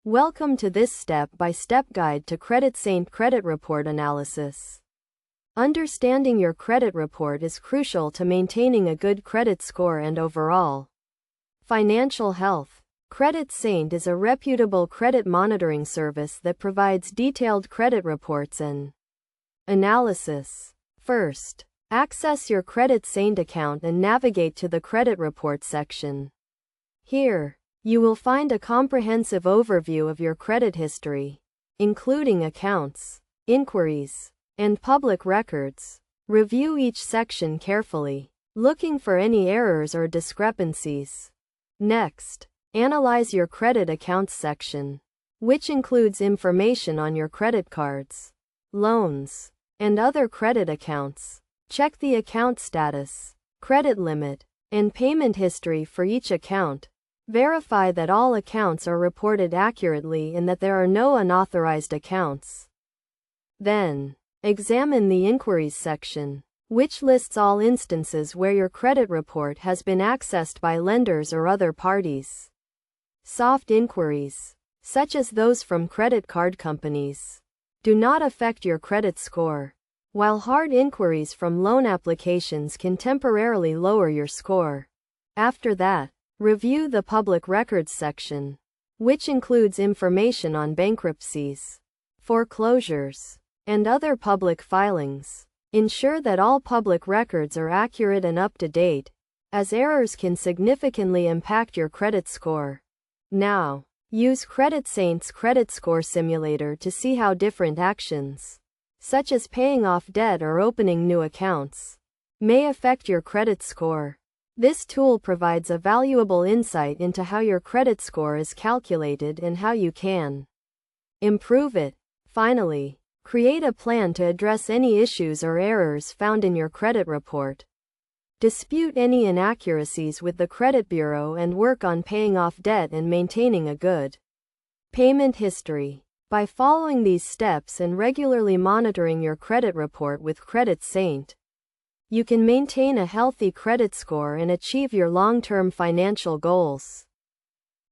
Welcome to this step-by-step guide to CreditSaint credit report analysis. Understanding your credit report is crucial to maintaining a good credit score and overall financial health. CreditSaint is a reputable credit monitoring service that provides detailed credit reports and analysis. First, access your CreditSaint account and navigate to the credit report section. Here, you will find a comprehensive overview of your credit history, including accounts, inquiries, and public records. Review each section carefully, looking for any errors or discrepancies. Next, analyze your credit accounts section, which includes information on your credit cards, loans, and other credit accounts. Check the account status, credit limit, and payment history for each account. Verify that all accounts are reported accurately and that there are no unauthorized accounts. Then, examine the inquiries section, which lists all instances where your credit report has been accessed by lenders or other parties. Soft inquiries, such as those from credit card companies, do not affect your credit score, while hard inquiries from loan applications can temporarily lower your score. After that, review the public records section, which includes information on bankruptcies, foreclosures, and other public filings. Ensure that all public records are accurate and up to date, as errors can significantly impact your credit score. Now, use CreditSaint's credit score simulator to see how different actions, such as paying off debt or opening new accounts, may affect your credit score. This tool provides a valuable insight into how your credit score is calculated and how you can improve it. Finally, create a plan to address any issues or errors found in your credit report. Dispute any inaccuracies with the credit bureau and work on paying off debt and maintaining a good payment history. By following these steps and regularly monitoring your credit report with CreditSaint, you can maintain a healthy credit score and achieve your long-term financial goals.